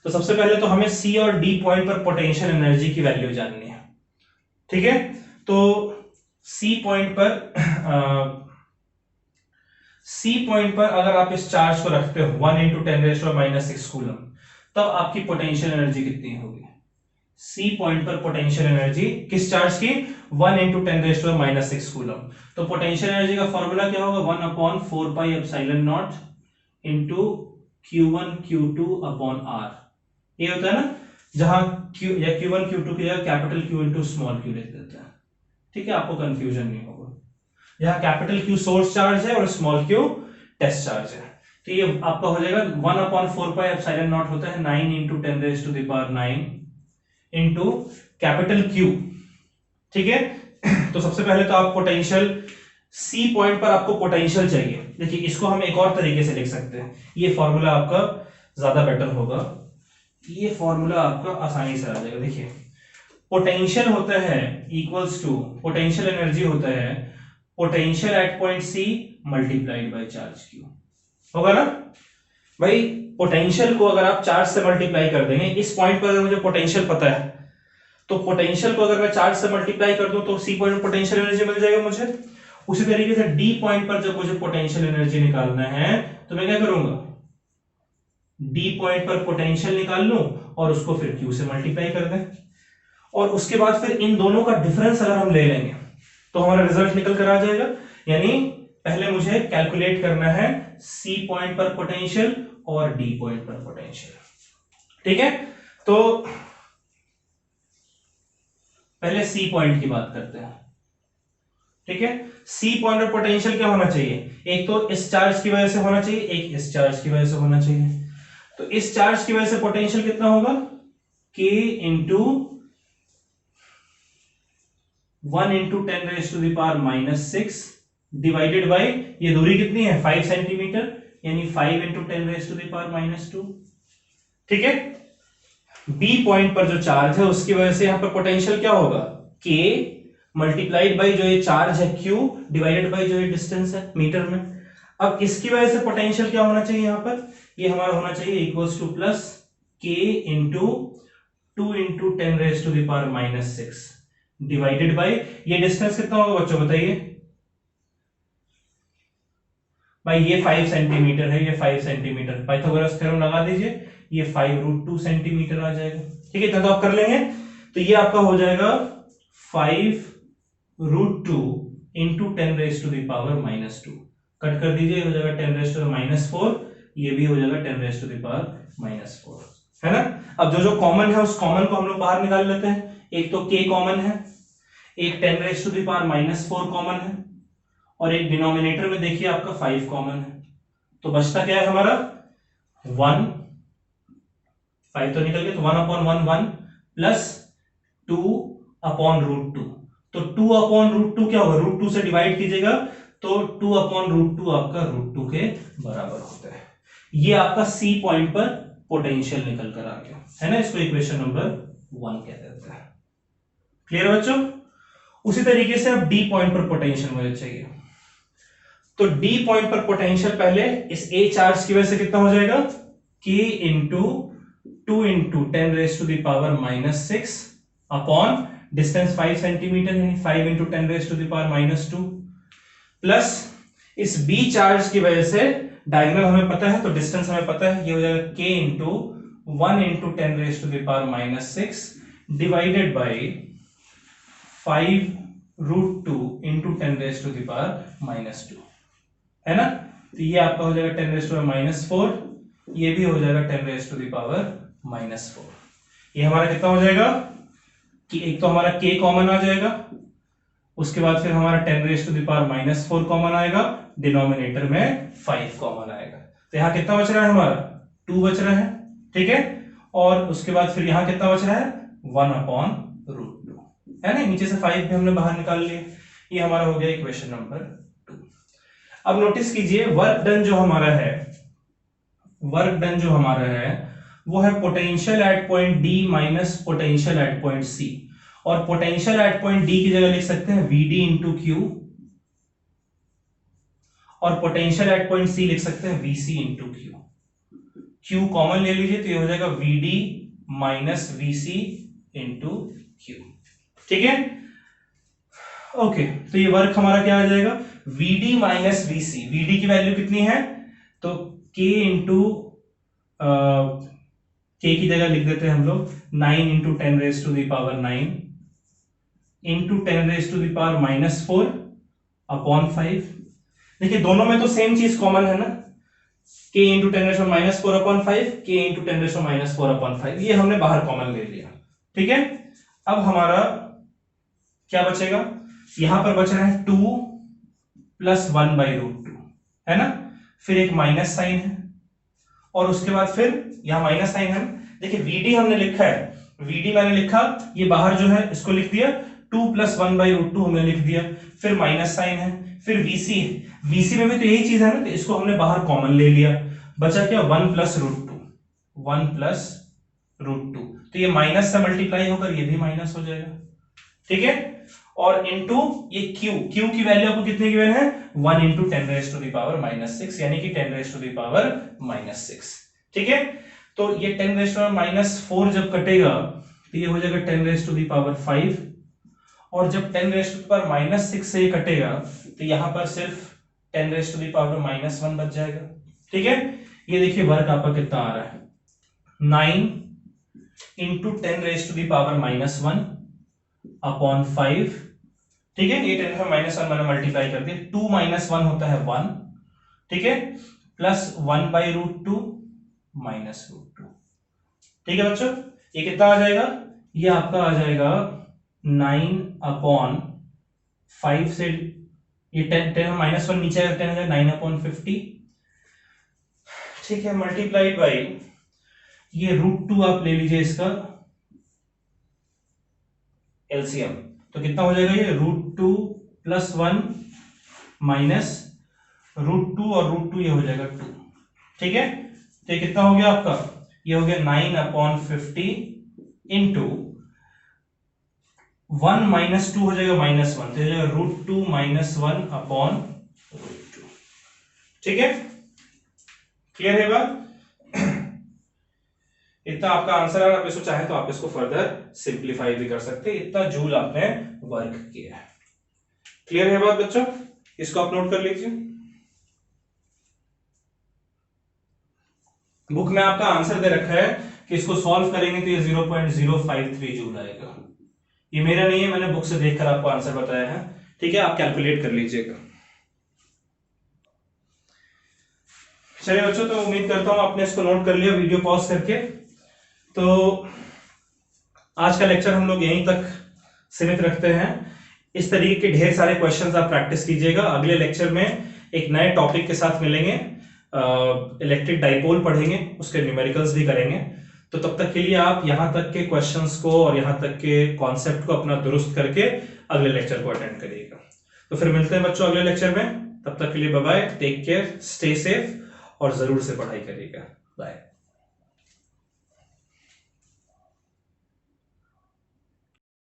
तो सबसे पहले तो हमें सी और डी पॉइंट पर पोटेंशियल एनर्जी की वैल्यू जाननी है। ठीक है, तो सी पॉइंट पर अगर आप इस चार्ज को रखते हो 1 इंटू 10⁻⁻⁶ कूलम, तब आपकी पोटेंशियल एनर्जी कितनी होगी? सी पॉइंट पर पोटेंशियल एनर्जी किस चार्ज की? 1 इंटू 10⁻⁻⁶ कूलम। तो पोटेंशियल एनर्जी का फॉर्मूला क्या होगा? 1/4πε0 into Q1 Q2 upon R। ये होता है ना, जहां Q या Q1 Q2 की जगह capital Q into small q लिख देते हैं। ठीक है, आपको कंफ्यूजन नहीं होगा। यहाँ कैपिटल Q सोर्स चार्ज है और स्मॉल q टेस्ट चार्ज है। तो ये आपका हो जाएगा 1/4πε0 होता है 9 इंटू 10⁹ इंटू कैपिटल Q। ठीक है, तो सबसे पहले तो आप पोटेंशियल सी पॉइंट पर आपको पोटेंशियल चाहिए। देखिए, इसको हम एक और तरीके से लिख सकते हैं। ये फॉर्मूला आपका ज्यादा बेटर होगा, ये फॉर्मूला आपका आसानी से आ जाएगा। देखिए, पोटेंशियल होता है इक्वल्स टू, पोटेंशियल एनर्जी होता है potential at point C multiplied by charge Q। होगा ना भाई? पोटेंशियल को अगर आप चार्ज से मल्टीप्लाई कर देंगे, इस पॉइंट पर अगर मुझे पोटेंशियल पता है तो पोटेंशियल को अगर मैं चार्ज से मल्टीप्लाई कर दूं तो सी पॉइंट पर पोटेंशियल एनर्जी मिल जाएगा मुझे। उसी तरीके से डी पॉइंट पर जब मुझे पोटेंशियल एनर्जी निकालना है तो मैं क्या करूंगा? डी पॉइंट पर पोटेंशियल निकाल लूं और उसको फिर क्यू से मल्टीप्लाई कर दें, और उसके बाद फिर इन दोनों का डिफरेंस अगर हम ले लेंगे तो हमारा रिजल्ट निकल कर आ जाएगा। यानी पहले मुझे कैलकुलेट करना है सी पॉइंट पर पोटेंशियल और डी पॉइंट पर पोटेंशियल। ठीक है, तो पहले सी पॉइंट की बात करते हैं। ठीक है, सी पॉइंट पर पोटेंशियल क्या होना चाहिए? एक तो इस चार्ज की वजह से होना चाहिए, एक इस चार्ज की वजह से होना चाहिए। तो इस चार्ज की वजह से पोटेंशियल कितना होगा? K into 1 into 10⁻⁻⁶ divided by, ये दूरी कितनी है? 5 सेंटीमीटर, यानी 5 इंटू 10⁻²। ठीक है, बी पॉइंट पर जो चार्ज है उसकी वजह से यहां पर पोटेंशियल क्या होगा? K मल्टीप्लाइड बाय जो ये चार्ज है Q डिवाइडेड बाय जो ये डिस्टेंस है मीटर में। अब इसकी वजह से पोटेंशियल क्या होना चाहिए? यहां पर ये हमारा होना चाहिए equals two plus k into 2 × 10⁻⁻⁶ divided by, ये डिस्टेंस कितना होगा बच्चों बताइए भाई, ये 5 सेंटीमीटर है, ये 5 सेंटीमीटर, पाइथागोरस थ्योरम लगा दीजिए, ये 5√2 सेंटीमीटर आ जाएगा। ठीक है, इतना तो आप कर लेंगे। तो ये आपका हो जाएगा 5√2 इंटू 10⁻⁻²। कट कर दीजिए, हो जाएगा 10⁻⁻⁴, ये भी हो जाएगा 10⁻⁻⁴, है ना। अब जो जो कॉमन है उस कॉमन को हम लोग बाहर निकाल लेते हैं। एक तो k कॉमन है, एक 10⁻⁻⁴ कॉमन है, और एक डिनोमिनेटर में देखिए आपका 5 कॉमन है। तो बचता क्या है हमारा 1, 5 तो निकल गया, तो 1/1 प्लस 2/√2। तो 2/√2 क्या होगा, √2 से डिवाइड कीजिएगा तो 2/√2 आपका √2 के बराबर होता है। ये आपका सी पॉइंट पर पोटेंशियल निकल कर आ गया, है ना। इसको इक्वेशन नंबर 1 कह देते हैं। क्लियर बच्चों। उसी तरीके से अब डी पॉइंट पर पोटेंशियल मुझे चाहिए। तो डी पॉइंट पर पोटेंशियल पहले इस ए चार्ज की वजह से कितना हो जाएगा, k into 2 × 10⁻⁻⁶ upon distance 5 centimetre, यानी 5 × 10⁻⁻² प्लस इस बी चार्ज की वजह से डायगोनल हमें पता है तो डिस्टेंस हमें पता है, ये हो जाएगा k into 1 × 10⁻⁻�6 divided by 5√2 into 10⁻⁻², है ना। तो ये आपका हो जाएगा 10⁻⁻⁴, ये भी हो जाएगा 10⁻⁻⁴। ये हमारा कितना हो जाएगा कि एक तो हमारा k कॉमन आ जाएगा, उसके बाद फिर हमारा 10⁻⁻⁴ कॉमन आएगा, डिनोमिनेटर में 5 कॉमन आएगा। तो यहाँ कितना बच रहा है हमारा 2 बच रहा है, ठीक है। और उसके बाद फिर यहाँ कितना बच रहा है 1/√2, है ना। नीचे से 5 भी हमने बाहर निकाल लिया। ये हमारा हो गया इक्वेशन नंबर 2। अब नोटिस कीजिए वर्क डन जो हमारा है वो है potential at point D minus potential at point C. और पोटेंशियल एट पॉइंट डी की जगह लिख सकते हैं Vd इंटू क्यू, और पोटेंशियल एट पॉइंट सी लिख सकते हैं Vc into Q. Q common ले लीजिए तो ये हो जाएगा Vd minus Vc into Q, ठीक है। ओके, तो ये वर्क हमारा क्या आ जाएगा Vd माइनस Vc। Vd की वैल्यू कितनी है तो k इंटू k की जगह लिख देते हैं हम लोग 9 इंटू 10⁻⁹ इंटू 10⁻⁻⁴ अपॉन 5। देखिए दोनों में तो सेम चीज कॉमन है ना, k into 10⁻⁻⁴ upon 5, k into 10⁻⁻⁴ upon 5, ये हमने बाहर कॉमन ले लिया, ठीक है। अब हमारा क्या बचेगा, यहां पर बच रहा है 2 + 1/√2, है ना। फिर एक माइनस साइन है, और उसके बाद फिर यहां माइनस साइन है। देखिए Vd हमने लिखा है, Vd मैंने लिखा, ये बाहर जो है इसको लिख दिया, 2 + 1/√2 हमने लिख दिया, फिर माइनस साइन है, फिर Vc में भी तो यही चीज है ना, तो इसको हमने बाहर कॉमन ले लिया, बचा क्या 1 + √2, 1 + √2। तो ये माइनस से मल्टीप्लाई होकर ये भी माइनस हो जाएगा, ठीक है। और इनटू ये q की वैल्यू आपको कितने गिवन है 1 × 10⁻⁻⁶, यानी कि 10⁻⁻�6, ठीक है। तो ये 10⁻⁻⁴ जब कटेगा तो ये हो जाएगा 10⁻⁵, और जब 10⁻⁻�6 से ये कटेगा तो यहां पर सिर्फ 10⁻⁻⁻1 बच जाएगा, ठीक है। ये देखिए वर्क आपका कितना आ रहा है 9 × 10⁻⁻1 अपॉन 5, ठीक है। ये 10⁻⁻1 मैंने मल्टीप्लाई कर दिया, 2 - 1 होता है 1, ठीक है, प्लस 1/√2 माइनस √2, ठीक है बच्चों। ये कितना आ जाएगा, ये आपका आ जाएगा 9/5 से ये 10⁻1 नीचे आएगा 10 है 9/50, ठीक है, मल्टीप्लाइड बाई ये √2 आप ले लीजिए इसका एलसीएम, तो कितना हो जाएगा ये √2 + 1 माइनस √2 और √2 ये हो जाएगा 2, ठीक है। तो ये कितना हो गया आपका, ये हो गया 9/50 इंटू 1 - 2 हो जाएगा -1, तो ये हो जाएगा √2 - 1 अपॉन √2, ठीक है। क्लियर है बात। इतना आपका आंसर है। आप इसको चाहे तो आप इसको फर्दर सिंप्लीफाई भी कर सकते हैं। इतना जूल आपने वर्क किया है। क्लियर है बात बच्चों? इसको आप नोट कर लीजिए। बुक में आपका आंसर दे रखा है कि इसको सॉल्व करेंगे तो ये 0.053 जूल आएगा। ये मेरा नहीं है, मैंने बुक से देखकर आपको आंसर बताया है। ठीक है, आप कैलकुलेट कर लीजिएगा। चलिए बच्चों, तो उम्मीद करता हूं आपने इसको नोट कर लिया वीडियो पॉज करके। तो आज का लेक्चर हम लोग यहीं तक सीमित रखते हैं। इस तरीके के ढेर सारे क्वेश्चंस आप प्रैक्टिस कीजिएगा। अगले लेक्चर में एक नए टॉपिक के साथ मिलेंगे, इलेक्ट्रिक डाइपोल पढ़ेंगे, उसके न्यूमेरिकल्स भी करेंगे। तो तब तक के लिए आप यहां तक के क्वेश्चंस को और यहां तक के कॉन्सेप्ट को अपना दुरुस्त करके अगले लेक्चर को अटेंड करिएगा। तो फिर मिलते हैं बच्चों अगले लेक्चर में। तब तक के लिए bye bye, take care, stay safe और जरूर से पढ़ाई करिएगा। बाय।